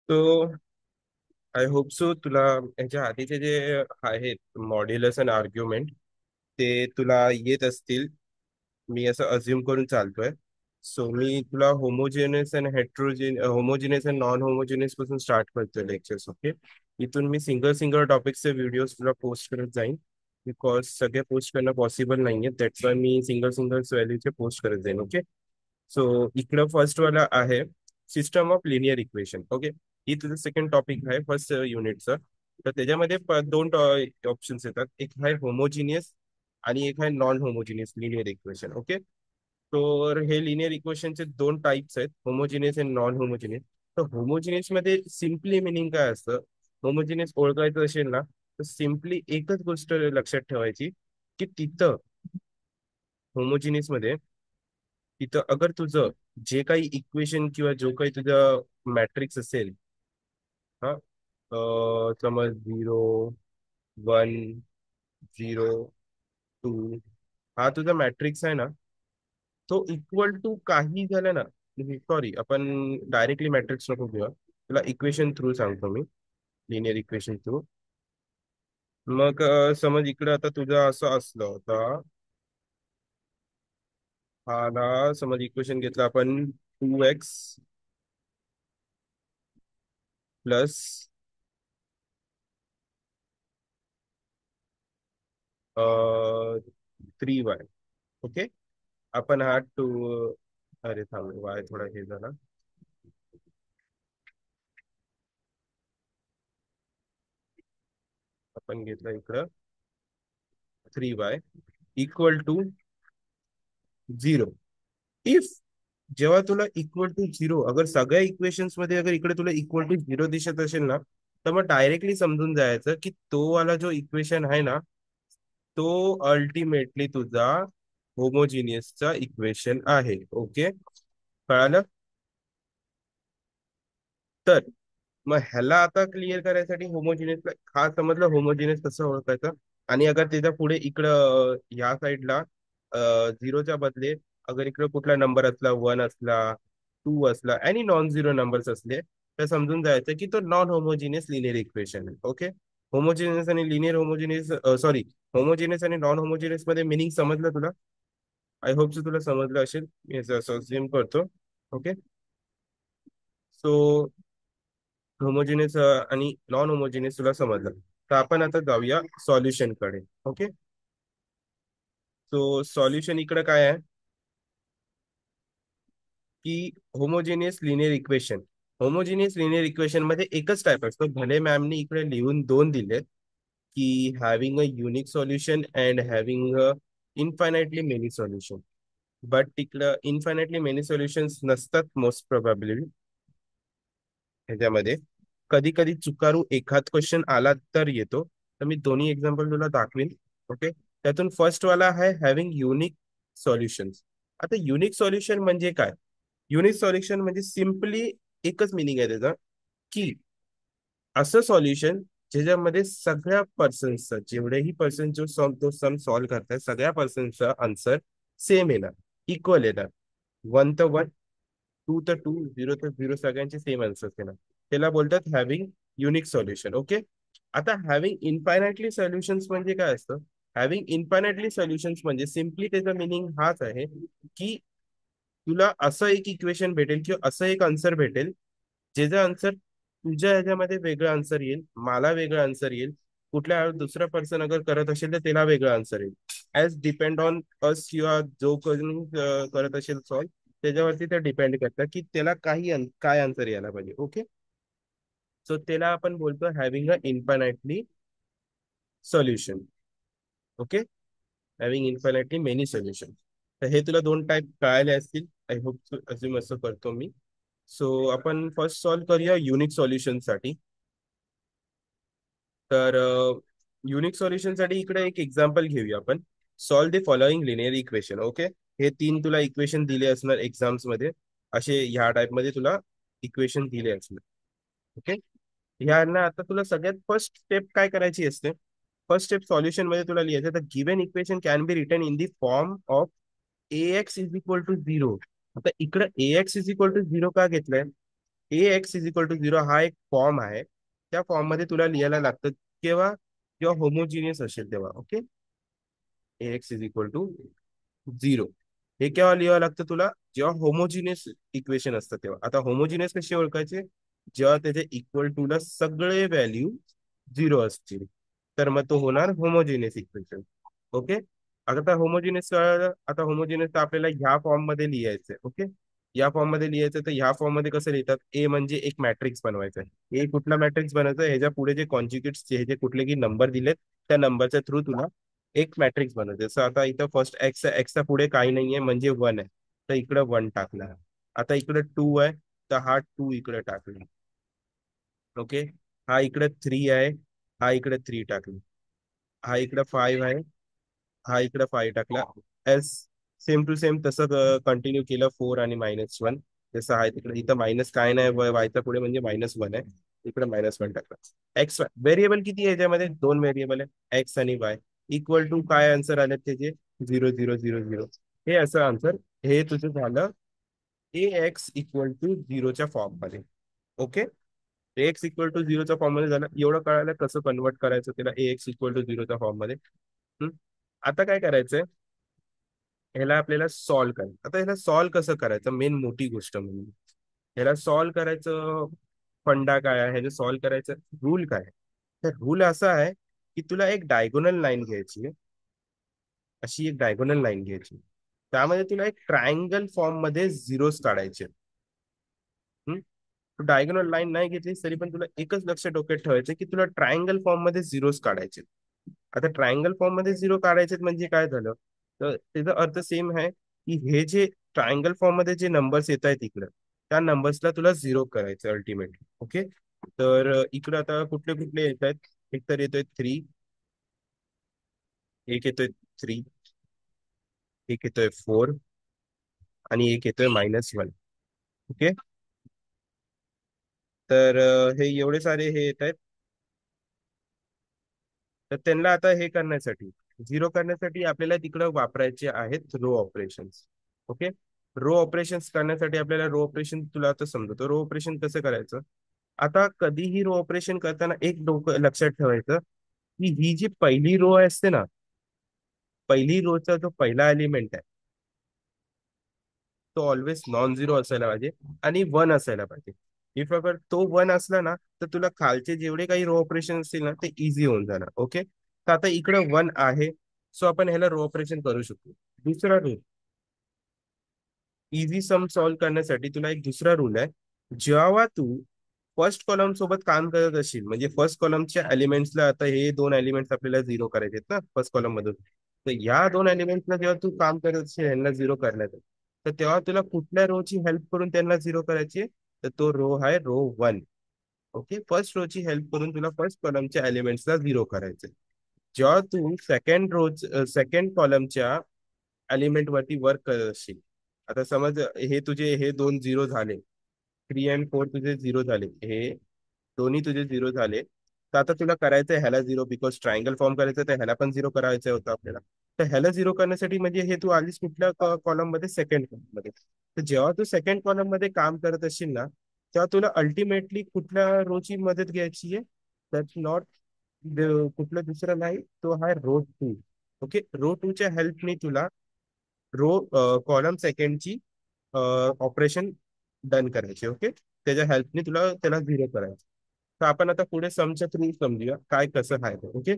तो I hope so तुला याच्या आधीचे जे आहेत मॉड्युलस आणि आर्ग्युमेंट ते तुला येत असतील. मी असं अज्युम करून चालतोय. सो मी तुला homogeneous and homogeneous and non homogeneous पासून स्टार्ट करतोय लेक्चर्स. ओके. इथून मी सिंगल सिंगल टॉपिकचे व्हिडिओज तुला पोस्ट करत जाईन. बिकॉज सगळे पोस्ट करणं पॉसिबल नाहीये. दॅट्स वाय मी सिंगल सिंगल व्हॅल्यूचे पोस्ट करत जाईन. ओके. सो इकडं फर्स्ट वाला आहे system of linear equation. Okay. ही तुझं सेकंड टॉपिक आहे फर्स्ट युनिटचं. तर त्याच्यामध्ये दोन ऑप्शन्स येतात. एक आहे होमोजिनियस आणि एक आहे non homogeneous linear equation. Okay. तर हे लिनियर इक्वेशनचे दोन टाइप्स आहेत, होमोजिनियस आणि नॉन होमोजिनियस. तर होमोजिनियस मध्ये सिम्पली मिनिंग काय असतं? होमोजिनियस ओळखायचं असेल ना, तर सिम्पली एकच गोष्ट लक्षात ठेवायची की तिथं होमोजिनियस मध्ये तिथं अगर तुझं जे काही इक्वेशन किंवा जो काही तुझा मॅट्रिक्स असेल, हा, समज 0 1 0 2, हा तुझा मॅट्रिक्स आहे ना, तो इक्वल टू काही झालं ना. सॉरी, आपण डायरेक्टली मॅट्रिक्स नको घेऊया, तुला इक्वेशन थ्रू सांगतो मी. Linear equation through. मग समज इकडे आता तुझं असं असलं होता, हा समज इक्वेशन घेतलं आपण 2x प्लस 3y. ओके. आपण हा टू, अरे थांब, वाय थोडा हे झाला. आपण घेतला इकडं 3y इक्वल टू 0. इफ जेव्हा तुला इक्वल टू 0, अगर सगळ्या इक्वेशन्स मध्ये अगर इकडे तुला इक्वल टू 0 दिसत असेल ना, तर मग डायरेक्टली समजून जायचं की तो वाला जो इक्वेशन आहे ना, तो अल्टिमेटली तुझा होमोजिनियसचा इक्वेशन आहे. ओके. कळालं? तर मग ह्याला आता क्लिअर करायसाठी होमोजिनियस, हा समजलं होमोजिनियस कसं ओळखायचं. आणि अगर त्याच्या पुढे इकडं ह्या साईडला झिरोच्या बदले अगर इकडे कुठला नंबर असला, 1 असला, 2 असला आणि नॉन झिरो नंबर्स असले, तर समजून जायचं की तो नॉन होमोजिनियस लिनियर इक्वेशन आहे. ओके. होमोजिनियस आणि लिनियर होमोजिनियस, सॉरी, होमोजिनियस आणि नॉन होमोजिनियस मध्ये मिनिंग समजलं तुला? आय होप सो तुला समजलं असेल, मी असं assume करतो. ओके. सो होमोजिनियस आणि नॉन होमोजिनियस तुला समजलं. तर आपण आता जाऊया सॉल्युशन कडे. ओके. सो सॉल्युशन इकडे काय आहे की homogeneous linear equation. Homogeneous linear equation मध्ये एकच टाइप असतो. भले मॅमनी इकडे लिहून दोन दिलेत की having a unique solution and having a infinitely many solution. But तिकडं इन्फायनाइटली मेनी सोल्युशन्स नसतात मोस्ट प्रोबॅबली ह्याच्यामध्ये. कधी कधी चुकारू एखाद क्वेश्चन आला तर येतो. तर मी दोन्ही एक्झाम्पल तुला दाखवीन. ओके. त्यातून फर्स्ट वाला आहे हॅव्हिंग युनिक सॉल्युशन्स. आता युनिक सॉल्युशन म्हणजे काय? युनिक सॉल्युशन म्हणजे सिम्पली एकच मिनिंग आहे त्याचा, की असं सॉल्युशन ज्याच्यामध्ये सगळ्या पर्सन्सचा, जेवढेही पर्सन जो सॉल्व तो सम सॉल्व्ह करतात, सगळ्या पर्सनचा आन्सर सेम येणार, इक्वल येणार. 1 तर 1, 2 तर 2, 0 तर 0, सगळ्यांचे सेम आन्सर्स येणार. त्याला बोलतात हॅव्हिंग युनिक सॉल्युशन. ओके. आता हॅव्हिंग इन्फायनाइटली सोल्युशन्स म्हणजे काय असतं? हॅव्हिंग इन्फायनाइटली सोल्युशन्स म्हणजे सिम्पली त्याचा मिनिंग हाच आहे की तुला असं एक इक्वेशन भेटेल किंवा असं एक आन्सर भेटेल, ज्याचा आन्सर तुझ्या ह्याच्यामध्ये वेगळं आन्सर येईल, मला वेगळं आन्सर येईल, कुठल्या दुसरा पर्सन अगर करत असेल तर त्याला वेगळं आन्सर येईल. ऍज डिपेंड ऑन अस किंवा जो कोणी करत असेल सॉल्व, त्याच्यावरती ते डिपेंड करतं की त्याला काय आन्सर यायला पाहिजे. ओके. सो त्याला आपण बोलतो having a infinitely solution. Okay. Having infinitely many solution. तर हे तुला दोन टाईप कळायले असतील. आय होप अजून असं करतो मी. सो आपण फर्स्ट सॉल्व करूया युनिक सॉल्युशन साठी. तर युनिक सॉल्युशन साठी इकडे एक एक्झाम्पल घेऊया आपण. Solve the following linear equation. Okay. हे तीन तुला इक्वेशन दिले असणार एक्झाम्स मध्ये. असे ह्या टाइप मध्ये तुला इक्वेशन दिले असणार. ओके. ह्यांना आता तुला सगळ्यात फर्स्ट स्टेप काय करायची असते? फर्स्ट स्टेप सॉल्युशन मध्ये तुला लिहायचं तर given equation can be written in the form of ax is equal to 0. आता इकडे ax इज इक्वल टू 0 का घेतलंय? A x is equal to zero हा एक फॉर्म आहे. त्या फॉर्म मध्ये तुला लिहायला लागतं केव्हा, जेव्हा होमोजिनियस असेल तेव्हा. Okay, A x is equal to zero हे केव्हा लिहावं लागतं तुला, जेव्हा होमोजिनियस इक्वेशन असतं तेव्हा. आता होमोजिनियस कसे ओळखायचे, जेव्हा त्याचे इक्वल टू ला सगळे व्हॅल्यू झिरो असतील तर मग तो होणार होमोजिनियस इक्वेशन. ओके, आता होमोजिनियस, आता होमोजिनियस आपल्याला ह्या फॉर्म मध्ये लिहायचंय. ओके, या फॉर्म मध्ये लिहायचं तर ह्या फॉर्म मध्ये कसं लिहितात, ए म्हणजे एक मॅट्रिक्स बनवायचा आहे. ए कुठला मॅट्रिक्स बनवायचा, ह्याच्या पुढे जे कॉन्जुगेट्स हे जे कुठले की नंबर दिलेत त्या नंबरच्या थ्रू तुला एक मॅट्रिक्स बनवते. जसं आता इथं फर्स्ट एक्सच्या पुढे काही नाहीये म्हणजे वन आहे, तर इकडं वन टाकला. आता इकडे टू आहे, तर हा टू इकडे टाकला. ओके, हा इकडे थ्री आहे, हा इकडे थ्री टाकला. हा इकडे फाईव्ह आहे, हा इकडे फाईव्ह टाकला. एस सेम टू सेम तसं कंटिन्यू केलं, फोर आणि -1 जसं आहे तिकडे. इथं मायनस काय नाही, वायचा पुढे म्हणजे -1 आहे, इकडे -1 टाकला. एक्स वाय व्हेरिएबल किती आहे याच्यामध्ये, दोन व्हेरिएबल आहे, एक्स आणि वाय. इक्वल टू काय आन्सर आले त्याचे, 0 0 0 0. हे असं आन्सर, हे तुझं झालं ए एक्स इक्वल टू झिरोच्या फॉर्म मध्ये. ओके, एक्स इक्वल टू झिरोच्या फॉर्म मध्ये झालं. एवढं कळालं कसं कन्वर्ट करायचं त्याला ए एक्स इक्वल टू झिरोच्या फॉर्म मध्ये. हम्म. आता काय करायचंय, ह्याला आपल्याला सॉल्व्ह करायचं. आता ह्याला सॉल्व्ह कसं करायचं, मेन मोठी गोष्ट म्हणजे ह्याला सॉल्व्ह करायचं फंडा काय आहे, ह्याला सॉल्व्ह करायचं रूल काय आहे. तर रूल असा आहे की तुला एक डायगोनल लाईन घ्यायची आहे, अशी एक डायगोनल लाईन घ्यायची. त्यामध्ये तुला एक ट्रायंगल फॉर्म मध्ये झिरोज काढायचे. तू डायगोनल लाईन नाही घेतलीस तरी पण तुला एकच लक्ष डोक्यात ठेवायचं की तुला ट्रायंगल फॉर्म मध्ये झिरोज काढायचे. आता ट्रायंगल फॉर्म मध्ये झिरो काढायचे म्हणजे काय झालं, तर त्याचा अर्थ सेम आहे की हे जे ट्रायंगल फॉर्म मध्ये जे नंबर्स येत आहेत इकडं, त्या नंबर्सला तुला झिरो करायचं अल्टिमेटली. ओके, तर इकडं आता कुठले कुठले येत आहेत, एक तर येतोय थ्री, एक येतोय थ्री, एक येतोय फोर, आणि एक येतोय -1. ओके, तर हे एवढे सारे हे येत आहेत. तर त्यांना आता हे करण्यासाठी, झिरो करण्यासाठी आपल्याला तिकडं वापरायचे आहेत row operations. Okay, row operations करण्यासाठी आपल्याला रो ऑपरेशन तुला आता समजतो रो ऑपरेशन कसं करायचं. आता कधीही रो ऑपरेशन करताना एक डोकं लक्षात ठेवायचं की ही जी पहिली रो असते ना, पहिली रोचा जो पहिला एलिमेंट आहे तो ऑलवेज नॉन झिरो असायला पाहिजे आणि वन असायला पाहिजे. इफ अगर तो वन असला ना, तर तुला खालचे जेवढे काही रो ऑपरेशन असतील ना ते इझी होऊन जाणार. ओके, तर आता इकडे वन आहे, सो आपण ह्याला रो ऑपरेशन करू शकतो. दुसरा रूल, इझी सम सॉल्व्ह करण्यासाठी तुला एक दुसरा रूल आहे. जेव्हा तू फर्स्ट कॉलम सोबत काम करत असशील, म्हणजे फर्स्ट कॉलमच्या एलिमेंट्सला, आता हे दोन एलिमेंट्स आपल्याला झिरो करायचे आहेत ना फर्स्ट कॉलम मधून, तर या दोन एलिमेंट्सला जेव्हा तू काम करत असशील यांना झिरो करण्यात, तर तेव्हा तुला कुठल्या रो ची हेल्प करून त्यांना झिरो करायची आहे, तर तो रो आहे row one. Okay, first row ची हेल्प करून तुला फर्स्ट कॉलमच्या एलिमेंट्सला झिरो करायचं. जेव्हा तू सेकंड कॉलमच्या एलिमेंट वरती वर्क करत असशील, आता समज हे तुझे हे दोन झिरो झाले, 3 आणि 4 तुझे झिरो झाले, हे दोन्ही तुझे झिरो झाले. तर आता तुला करायचं ह्याला झिरो, बिकॉज ट्रायंगल फॉर्म करायचं तर ह्याला पण झिरो करायचं होतं आपल्याला. तर ह्याला झिरो करण्यासाठी म्हणजे हे तू आलीस कुठल्या कॉलम मध्ये, सेकंड कॉलम मध्ये. तर जेव्हा तू सेकंड कॉलम मध्ये काम करत असशील ना, तेव्हा तुला अल्टिमेटली कुठल्या रोची मदत घ्यायची आहे, दॅट्स नॉट कुठलं दुसरं नाही, तो आहे रो टू. ओके, रो टूच्या हेल्पने तुला रो कॉलम सेकंडची ऑपरेशन डन करायचे. ओके, त्याच्या हेल्पने तुला त्याला झिरो करायचं. तर आपण आता पुढे समच्या थ्रू समजूया काय कसं आहे ते. ओके,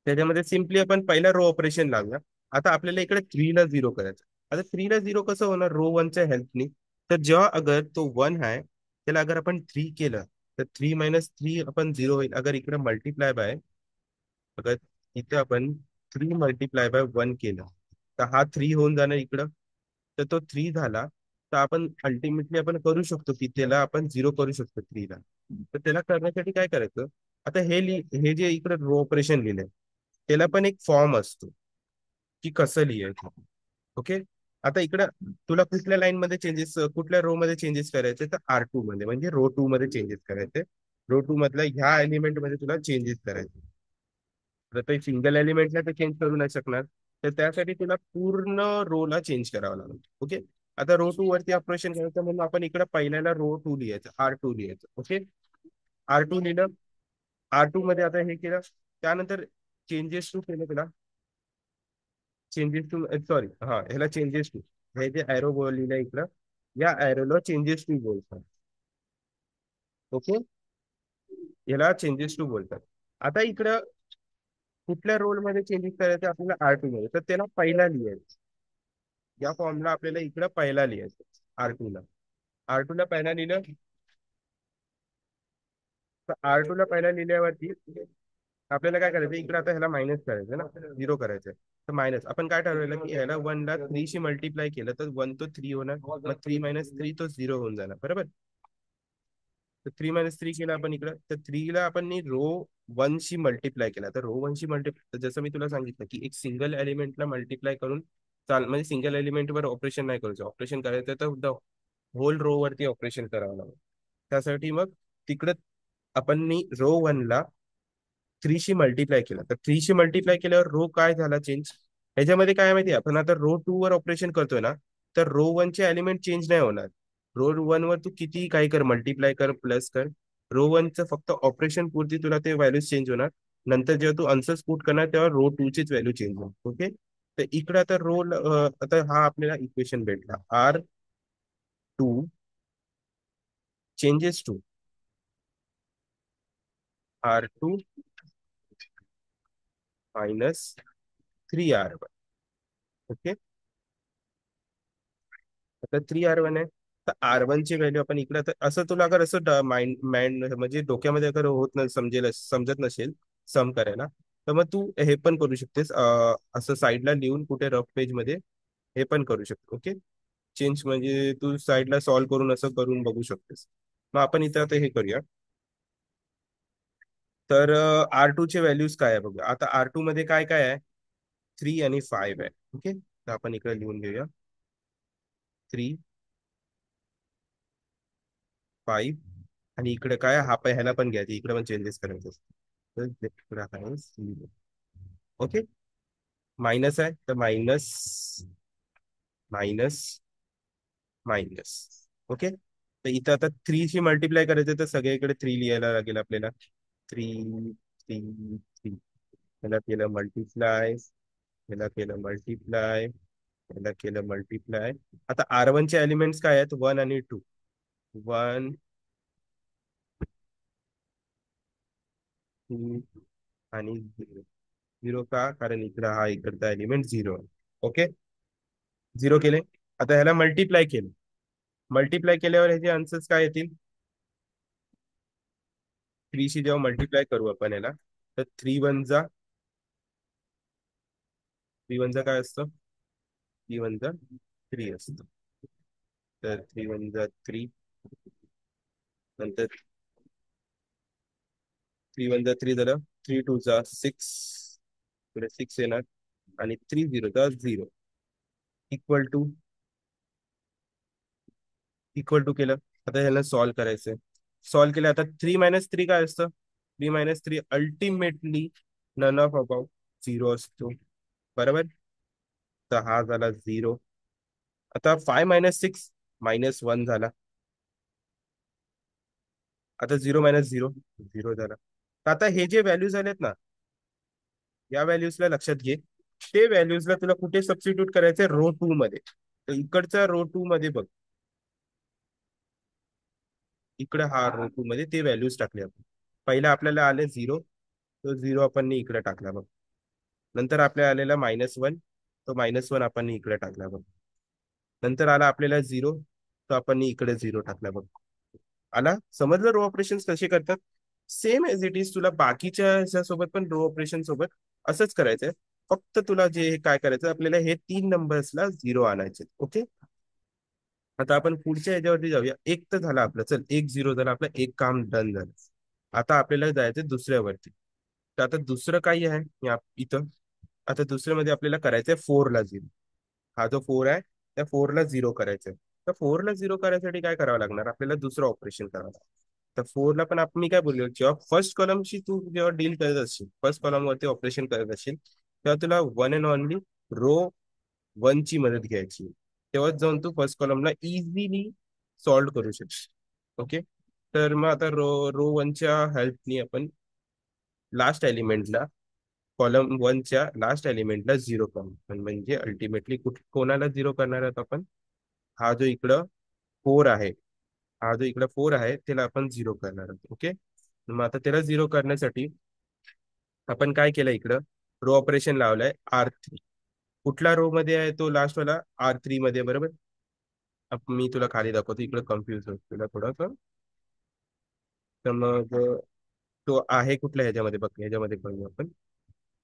त्याच्यामध्ये सिम्पली आपण पहिला रो ऑपरेशन लावूया. आता आपल्याला इकडे थ्रीला झिरो करायचं. आता थ्रीला झिरो कसं होणार, रो वनच्या हेल्पनी. तर जेव्हा अगर तो वन आहे त्याला अगर आपण थ्री केलं, तर 3 - 3 आपण झिरो होईल. अगर इकडे मल्टिप्लाय बाय, अगर इथे आपण 3 × 1 केलं, तर हा थ्री होऊन जाणार इकडं. तर तो थ्री झाला, तर आपण अल्टिमेटली आपण करू शकतो की त्याला आपण झिरो करू शकतो थ्रीला. तर त्याला करण्यासाठी काय करायचं, आता हे जे इकडे रो ऑपरेशन लिहिलंय त्याला पण एक फॉर्म असतो की कसं लिहायचं. ओके, आता इकडं तुला कुठल्या लाईन मध्ये चेंजेस, कुठल्या रो मध्ये चेंजेस करायचे, तर R2 मध्ये, म्हणजे रो टू मध्ये चेंजेस करायचे. रो टू मधल्या ह्या एलिमेंट मध्ये तुला चेंजेस करायचे. तर ते सिंगल एलिमेंटला ते चेंज करू नाही शकणार, तर त्यासाठी तुला पूर्ण रोला चेंज करावं लागेल. ओके, आता रो टू वरती ऑपरेशन करायचं म्हणून आपण इकडे पहिल्याला रो 2 लिहायचं, R2 लिहायचं. ओके, R2 लिहिलं. R2 मध्ये आता हे केलं, त्यानंतर चेंजेस टू केलं त्याला. चेंजेस टू, सॉरी, हा, ह्याला चेंजेस टू, हे जे ऍरो बोल लिहिलं इकडं, या ऍरोला चेंजेस टू बोलतात. ओके, याला चेंजेस टू बोलतात. आता इकडं कुठल्या रोल मध्ये चेंजेस करायचे आपल्याला, R2 मध्ये, तर त्याला पहिला लिहायचं. या फॉर्मला आपल्याला इकडं पहिला लिहायचं, R2 ला. R2 ला पहिला लिहिलं, तर R2 ला पहिला लिहिल्यावरती आपल्याला काय करायचं, इकडे आता ह्याला मायनस करायचं ना, 0 करायचं. तर मायनस आपण काय ठरवलं की ह्याला 1 ला 3 शी मल्टिप्लाय केलं तर 1 तो 3 होणार, मग 3 - 3 तो 0 होऊन जाणार, बरोबर. तर 3 - 3 केलं आपण इकडं, तर 3 ला आपण रो 1 शी मल्टिप्लाय केला, तर रो 1 शी मल्टिप्लाय, जसं मी तुला सांगितलं की एक सिंगल एलिमेंटला मल्टिप्लाय करून म्हणजे सिंगल एलिमेंटवर ऑपरेशन नाही करायचं, ऑपरेशन करायचं तर द होल रो वरती ऑपरेशन करावं लागेल. त्यासाठी मग तिकडं आपण रो 1 ला 3 शी मल्टिप्लाय केला, तर 3 शी मल्टिप्लाय केल्यावर रो काय झाला चेंज. ह्याच्यामध्ये काय माहिती, आपण आता रो 2 वर ऑपरेशन करतोय ना, तर रो 1 चे एलिमेंट चेंज नाही होणार. रो 1 वर तू किती काही कर, मल्टिप्लाय कर, प्लस कर, रो 1 चं फक्त ऑपरेशन पुरती तुला ते व्हॅल्यूज चेंज होणार. नंतर जेव्हा तू आन्सर्स पुट करणार तेव्हा रो 2 चीच व्हॅल्यू चेंज होणार. ओके, तर इकडे आता आता हा आपल्याला इक्वेशन भेटला, R2 changes to R2 -3R1. Okay, आता 3R1 आहे, तर R1 ची व्हॅल्यू आपण इकडे, तर असं तुला अगर असं माइंड माइंड म्हणजे डोक्यामध्ये अगर होत न समजेल, समजत नसेल सम करायला, तर मग तू हे पण करू शकतेस, असं साईडला लिहून कुठे रफ पेज मध्ये हे पण करू शकतो. ओके, चेंज म्हणजे तू साईडला सॉल्व्ह करून असं करून बघू शकतेस. मग आपण इथं आता हे करूया. तर R2 चे व्हॅल्यूज काय आहे बघूया. आता R2 मध्ये काय काय आहे, 3 आणि 5 आहे. ओके, तर आपण इकडे लिहून घेऊया, 3, 5, आणि इकडे काय हा ह्याला पण घ्यायचं, इकडे पण चेंजेस करायचे असतात. तर इकडे आहे 0. ओके, मायनस आहे, तर मायनस, मायनस, मायनस. ओके, तर इथं आता 3 शी मल्टिप्लाय करायचं, तर सगळीकडे 3 लिहायला लागेल आपल्याला. 3, 3, 3, ह्याला केलं मल्टिप्लाय, ह्याला केलं मल्टिप्लाय, ह्याला केलं मल्टिप्लाय. आता R1 चे एलिमेंट्स काय आहेत, 1 आणि 2. 1, 2 आणि 0. 0 का, कारण इकडं हा इकडचा एलिमेंट 0 आहे. ओके, 0 केले. आता ह्याला मल्टिप्लाय केलं, मल्टिप्लाय केल्यावर ह्याचे आन्सर्स काय येतील, 3 शी जेव्हा मल्टिप्लाय करू आपण याला, तर 3 वन जा काय असतं, 3 वन जा 3 असतं. तर 3 वन जा 3, नंतर 3 वन जा 3 झालं, 3 टू जा 6, पुढे 6 येणार, आणि 3 झिरो जा 0, इक्वल टू, इक्वल टू केलं. आता ह्याला सॉल्व्ह करायचंय. सॉल्व्ह केलं, आता 3 - 3 काय असतं, 3 - 3 अल्टिमेटली नन ऑफ अबाउट 0 असतो, बरोबर. तर हा झाला 0. आता 5 - 6 -1 झाला. आता 0 - 0 झाला. तर आता हे जे व्हॅल्यूज आलेत ना, या व्हॅल्यूजला लक्षात घे. ते व्हॅल्यूजला तुला कुठे सबस्टिट्यूट करायचे, रो 2 मध्ये. तर इकडच्या रो 2 मध्ये बघ, इकडे हा रो 2 मध्ये ते व्हॅल्यूज टाकले आपण. पहिला आपल्याला आले 0, तो 0 आपण इकडे टाकला बघ. नंतर आपल्याला आलेला -1, तो -1 आपण इकडे टाकला बघ. नंतर आला आपल्याला 0, तो आपण इकडे 0 टाकला बघ. आला समजलं रो ऑपरेशन कसे करतात. सेम एज इट इज तुला बाकीच्या ह्याच्यासोबत पण रो ऑपरेशन सोबत असंच करायचंय. फक्त तुला जे काय करायचं, आपल्याला हे 3 नंबर्सला 0 आणायचे. ओके, आता आपण पुढच्या ह्याच्यावरती जाऊया. एक तर झालं आपलं, चल, 1 0 झालं आपलं, एक काम डन झालं. आता आपल्याला जायचं दुसऱ्यावरती. तर आता दुसरं काही आहे इथं. आता दुसऱ्यामध्ये आपल्याला करायचंय 4 ला 0. हा जो 4 आहे, त्या 4 ला 0 करायचंय. तर 4 ला 0 करायसाठी काय करावं लागणार, आपल्याला दुसरं ऑपरेशन करावं लागणार. तर 4 ला पण आपण, मी काय बोललो, जेव्हा फर्स्ट कॉलमशी तू जेव्हा डील करत असशील, फर्स्ट कॉलम वरती ऑपरेशन करत असशील, तेव्हा तुला वन अँड ओनली रो 1 ची मदत घ्यायची. तेव्हाच जाऊन तू फर्स्ट कॉलमला इझिली सॉल्व्ह करू शकशील. ओके. तर मग आता रो वनच्या हेल्पनी आपण लास्ट एलिमेंटला, कॉलम वनच्या लास्ट एलिमेंटला झिरो करू, म्हणजे अल्टिमेटली कोणाला झिरो करणार आहोत आपण? हा जो इकडं फोर आहे, हा जो इकडं फोर आहे त्याला आपण झिरो करणार आहोत. ओके. मग आता त्याला झिरो करण्यासाठी आपण काय केलं, इकडं रो ऑपरेशन लावलंय R3. कुठल्या रो मध्ये आहे तो लास्ट वाला? R3 मध्ये, बरोबर. मी तुला खाली दाखवतो, इकडे कन्फ्युज होत तुला थोडंसं. तर मग तो आहे कुठल्या ह्याच्यामध्ये बघ, ह्याच्यामध्ये करूया आपण.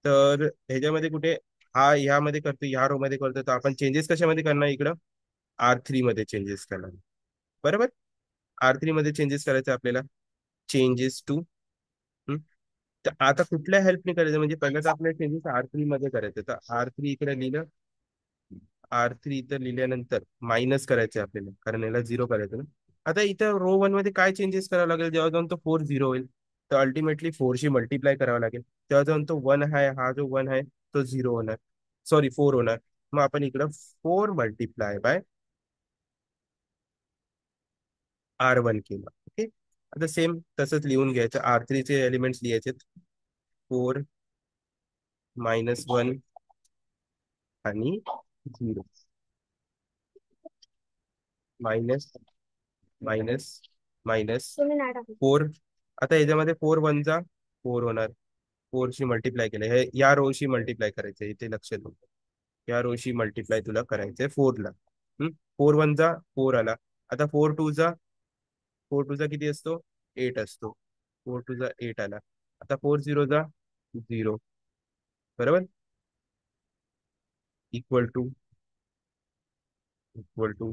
तर ह्याच्यामध्ये कुठे, हा ह्यामध्ये करतो, ह्या रो मध्ये करतो, तर आपण चेंजेस कशामध्ये करणार इकडं? R3 मध्ये चेंजेस करणार, बरोबर. R3 मध्ये चेंजेस करायचे आपल्याला. चेंजेस टू, तर आता कुठल्या हेल्पने करायचं, म्हणजे पहिल्याच आपल्याला चेंजेस R3 मध्ये करायचे, तर R3 इकडे लिहिलं. R3 इथं लिहिल्यानंतर मायनस करायचे आपल्याला, कारण याला झिरो करायचं ना. आता इथं रो वन मध्ये काय चेंजेस करावं लागेल, जेव्हा जाऊन तो फोर झिरो होईल, तर अल्टिमेटली फोरशी मल्टिप्लाय करावा लागेल. तेव्हा जाऊन तो वन आहे, हा जो वन आहे तो झिरो होणार, सॉरी फोर होणार. मग आपण इकडं फोर मल्टिप्लाय बाय R1 केला. ओके. आता सेम तसंच लिहून घ्यायचं, R3 चे एलिमेंट्स लिहायचे, फोर मायनस वन आणि zero, minus minus minus four. आता याच्यामध्ये फोर वन जा फोर होणार, फोरशी मल्टिप्लाय केलं, हे या रोशी मल्टिप्लाय करायचं, इथे लक्ष ठेव. या रोशी मल्टिप्लाय तुला करायचंय फोरला. फोर वन जा फोर आला. आता फोर टू जा किती असतो? एट असतो. फोर टू जा एट आला. आता फोर झिरो जा झिरो, बरोबर. Equal to equal to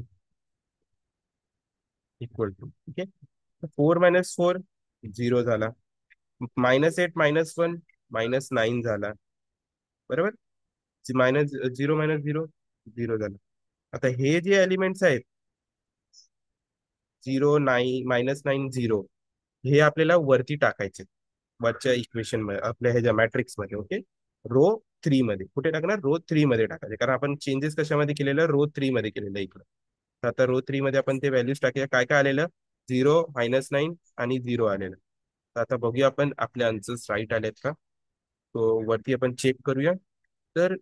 equal to, ठीक आहे. फोर मायनस फोर झिरो झाला. Minus eight minus one minus nine झाला, बरोबर. Minus zero minus zero zero झाला. आता हे जे एलिमेंट्स आहेत, zero nine minus nine zero, हे आपल्याला वरती टाकायचे, वरच्या इक्वेशन मध्ये, आपल्या ह्याच्या मॅट्रिक्स मध्ये. ओके. रो थ्री मध्ये कुठे टाकणार? रो थ्री मध्ये टाकायचे, कारण आपण चेंजेस कशामध्ये केलेलं? रो थ्री मध्ये केलेलं इकडं. तर आता रो थ्री मध्ये आपण ते व्हॅल्यूज टाकूया, काय काय आलेलं? झिरो मायनस नाईन आणि झिरो आलेलं. तर आता बघूया आपण आपले आन्सर्स राईट आलेत का. तो वरती आपण चेक करूया. तर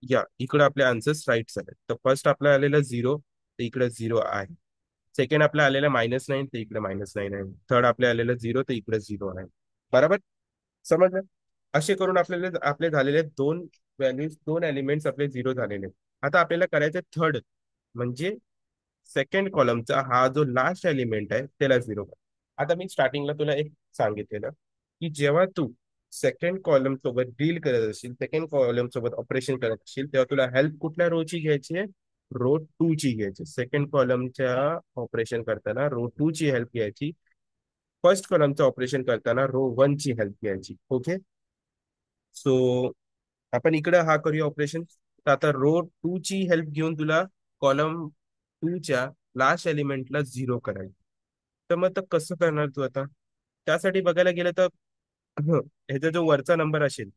या इकडे आपले आन्सर्स राईट झाले. तर फर्स्ट आपला आलेला झिरो, तर इकडे झिरो आहे. सेकंड आपल्या आलेला मायनस नाईन, तर इकडे मायनस नाईन आहे. थर्ड आपल्या आलेलं झिरो, तर इकडे झिरो आहे, बरोबर. समजलं. असे करून आपल्याला आपले झालेले दोन व्हॅल्यूज, दोन एलिमेंट्स आपले झिरो झालेले. आता आपल्याला करायचं थर्ड, म्हणजे सेकंड कॉलमचा हा जो लास्ट एलिमेंट आहे त्याला झिरो कर. आता मी स्टार्टिंगला तुला एक सांगितलेलं, की जेव्हा तू सेकंड कॉलम सोबत डील करत असशील, सेकंड कॉलम सोबत ऑपरेशन करत असशील, तेव्हा तुला हेल्प कुठल्या रो ची घ्यायची आहे? रो टू ची घ्यायची. सेकंड कॉलमच्या ऑपरेशन करताना रो टू ची हेल्प घ्यायची. फर्स्ट कॉलमचं ऑपरेशन करताना रो वन ची हेल्प घ्यायची. ओके. सो आपण इकडे हा करूया ऑपरेशन. तर आता रो टू ची हेल्प घेऊन तुला कॉलम टू च्या लास्ट एलिमेंटला झिरो करायचं. तर मग तर कसं करणार तू आता? त्यासाठी बघायला गेलं तर ह्याचा जो वरचा नंबर असेल,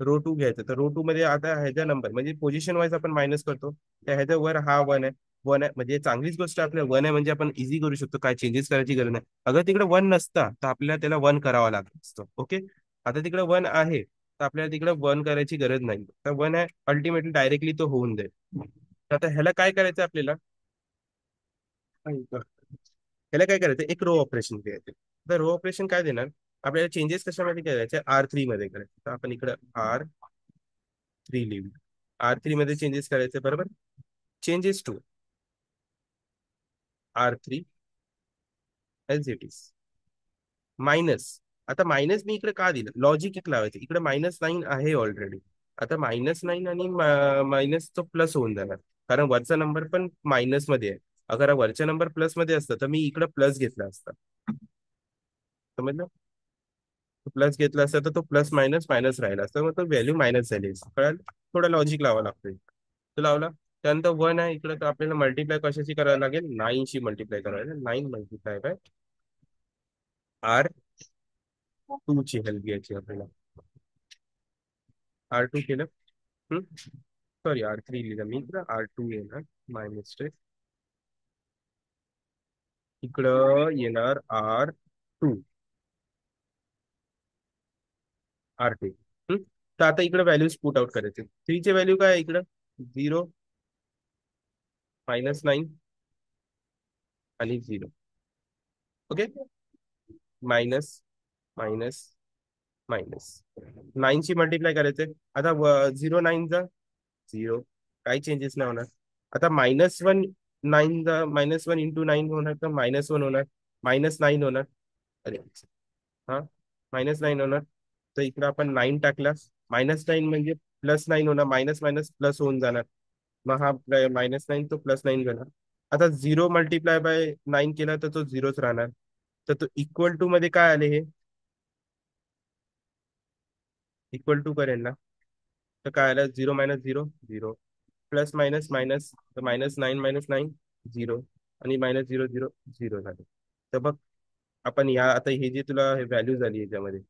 रो टू घ्यायचा, तर रो टू मध्ये आता ह्याचा नंबर म्हणजे पोझिशन वाईज आपण मायनस करतो. त्या ह्याच्या वर हा वन आहे. वन आहे म्हणजे चांगलीच गोष्ट आहे, आपल्या वन आहे म्हणजे आपण इझी करू शकतो, काय चेंजेस करायची गरज नाही. अगर तिकडे वन नसता तर आपल्याला त्याला वन करावा लागत असतो. ओके. आता तिकडे वन आहे, तर आपल्याला तिकडे वन करायची गरज नाही, तर वन आहे अल्टिमेटली डायरेक्टली तो होऊन जाईल. तर आता ह्याला काय करायचं आपल्याला? ह्याला काय करायचं? एक रो ऑपरेशन करायचं. तर रो ऑपरेशन काय देणार आपल्याला? चेंजेस कशामध्ये करायचे? R3 मध्ये करायचे. तर आपण इकडे R3 लिहू. R3 मध्ये चेंजेस करायचे, बरोबर. Changes to R3 as it is minus. आता मायनस मी इकडे का दिलं? लॉजिक एक लावायचं, इकडे मायनस नाईन आहे ऑलरेडी. आता मायनस नाईन आणि मायनस तो प्लस होऊन जाणार, कारण वरचा नंबर पण मायनस मध्ये आहे. अगर हा वरचा नंबर प्लस मध्ये असतं तर मी इकडे प्लस घेतला असता, समजलं. प्लस घेतला असता तर तो प्लस मायनस मायनस राहिला असता, मग तो व्हॅल्यू मायनस झाली असती. कळालं? थोडा लॉजिक लावा लागतोय. तो लावला. त्यानंतर वन आहे इकडे, तर आपल्याला मल्टिप्लाय कशाशी करायला लागेल? नाईनशी मल्टिप्लाय करायला. नाईन मल्टिप्लाय बाय R2 ची हेल्प घ्यायची आपल्याला. R2 केलं. हम्म? सॉरी R3 लिहिलं मी, इकडं R2 येणार, माय मिस्टेक. इकडं येणार R2, R2. तर आता इकडे व्हॅल्यूज पुट आउट करायचे. थ्रीचे व्हॅल्यू काय आहे इकडं? 0, -9 आणि 0. ओके. Minus, minus, minus. 9ची मल्टिप्लाय करायचे. आता 0 9 जा 0, काही चेंजेस नाही होणार. आता -1 9 जा -1 × 9 होणार तर -1 होणार, -9 होणार. अरे हा, -9 होणार. तर इकडे आपण 9 टाकला, -9 म्हणजे +9 होणार, मायनस मायनस प्लस होऊन जाणार. मग हा -9 तो +9 झाला. आता 0 × 9 केला तर तो झिरोच राहणार. तर तो इक्वल टू मध्ये काय आले हे? इक्वल टू करेल ना, तर काय आलं? 0 - 0 0, प्लस मायनस मायनस, तर -9 - 9 0, आणि -0 0 0 झाले. तर बघ, आपण या आता हे जे तुला व्हॅल्यू झाली याच्यामध्ये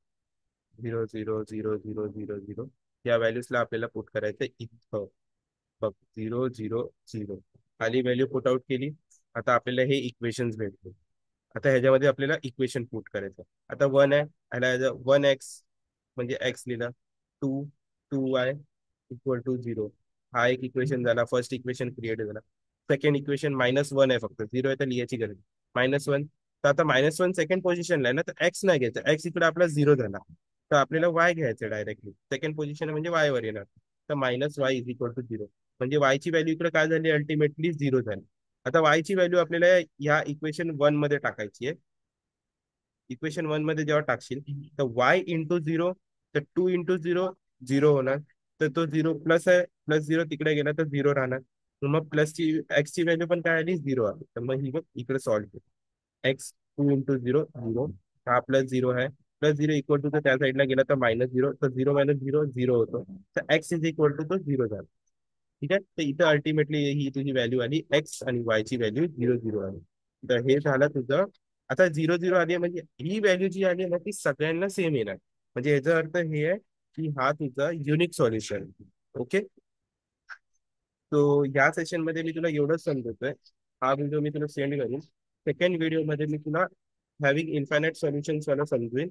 0 0 0 0 0 0, या व्हॅल्यूजला आपल्याला पुट करायचं इथं. बघ, 0 0 0 खाली व्हॅल्यू पुट आउट केली. आता आपल्याला हे इक्वेशन्स भेटले. आता ह्याच्यामध्ये आपल्याला इक्वेशन पुट करायचं. आता 1 आहे, ह्याला 1x म्हणजे x लिहिलं. 2 2y = 0. हा एक इक्वेशन झाला, फर्स्ट इक्वेशन क्रिएट झाला. सेकंड इक्वेशन -1 आहे, फक्त 0 आहे तर लिहायची गरज. -1. तर आता -1 सेकंड पोझिशनला आहे ना, तर एक्स नाही घ्यायचं, एक्स इकडे आपला 0 झाला. तर आपल्याला वाय घ्यायचं डायरेक्टली, सेकंड पोझिशन म्हणजे वाय वर येणार. तर -y = 0, म्हणजे y ची व्हॅल्यू इकडे काय झाली? अल्टिमेटली 0 झाली. आता y ची व्हॅल्यू आपल्याला या इक्वेशन 1 मध्ये टाकायची आहे. इक्वेशन 1 मध्ये जेव्हा टाकशील, तर y × 0, तर 2 × 0 0 होणार. तर तो 0 प्लस आहे, +0 तिकडे गेला तर 0 राहणार. तर मग प्लसची एक्स ची व्हॅल्यू पण काय आली? 0 आली. तर मग ही बघ इकडे सॉल्व्ह केली. एक्स 2 × 0 0, हा +0 आहे. +0 इक्वल टू, तर त्या साईडला गेला तर -0, तर 0 - 0 0 होतो. तर x = तो 0 झाला. ठीक आहे. तर इथं अल्टिमेटली ही तुझी व्हॅल्यू आली, एक्स आणि वाय ची व्हॅल्यू 0 0 आली. तर हे झालं तुझं. आता 0 0 आली आहे, म्हणजे ही व्हॅल्यू जी आली आहे ना, ती सगळ्यांना सेम येणार. म्हणजे याचा अर्थ हे आहे की हा तुझा युनिक सॉल्युशन. ओके. तो या सेशन मध्ये मी तुला एवढंच समजतोय. हा व्हिडिओ मी तुला सेंड करीन. सेकंड व्हिडिओ मध्ये मी तुला हॅव्हिंग इन्फायनाइट सोल्युशन्स वाला समजवेन.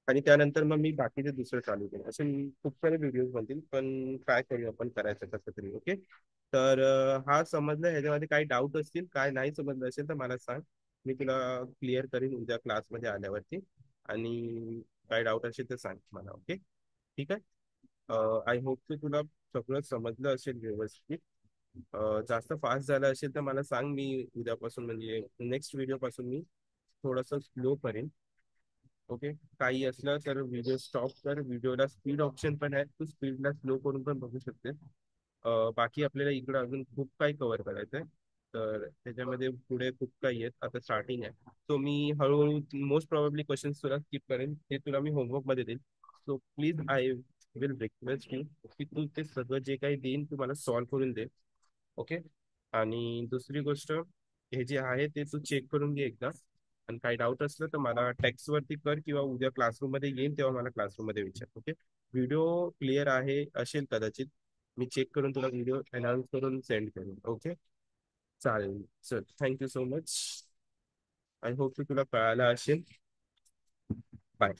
आणि त्यानंतर मग मी बाकीचे दुसरं चालू केलं. असे खूप सारे व्हिडिओज बनतील, पण काय करू आपण करायचं कसं तरी. ओके. तर हा समजलं, ह्याच्यामध्ये काही डाऊट असतील, काय नाही समजलं असेल तर मला सांग. मी तुला क्लिअर करीन उद्या क्लासमध्ये आल्यावरती. आणि काय डाऊट असेल तर सांग मला. ओके. ठीक आहे. आय होप की तुला सगळं समजलं असेल व्यवस्थित. जास्त फास्ट झालं असेल तर मला सांग, मी उद्यापासून म्हणजे नेक्स्ट व्हिडिओ पासून मी थोडंसं स्लो करेन. ओके. काही असलं तर व्हिडिओ स्टॉप कर. व्हिडिओला स्पीड ऑप्शन पण आहे, तू स्पीडला स्लो करून पण बघू शकते. बाकी आपल्याला इकडं अजून खूप काही कव्हर करायचं आहे. तर त्याच्यामध्ये पुढे खूप काही आहेत, आता स्टार्टिंग आहे. सो मी हळूहळू मोस्ट प्रॉब्ली क्वेश्चन्स तुला स्किप करेन, ते तुला मी होमवर्क मध्ये देईन. So please I will request you की तू ते सगळं जे काही देईन तू मला सॉल्व्ह करून दे. ओके. आणि दुसरी गोष्ट, हे जे आहे ते तू चेक करून घे एकदा. आणि काही डाऊट असलं तर मला टेक्स्ट वरती कर, किंवा उद्या क्लासरूम मध्ये येईन तेव्हा मला क्लासरूम मध्ये विचार. ओके. व्हिडिओ क्लिअर आहे असेल कदाचित, मी चेक करून तुला व्हिडिओ अनाउन्स करून सेंड करेन. ओके. चालेल. Sir, thank you so much. I hope की तुला कळालं असेल. बाय.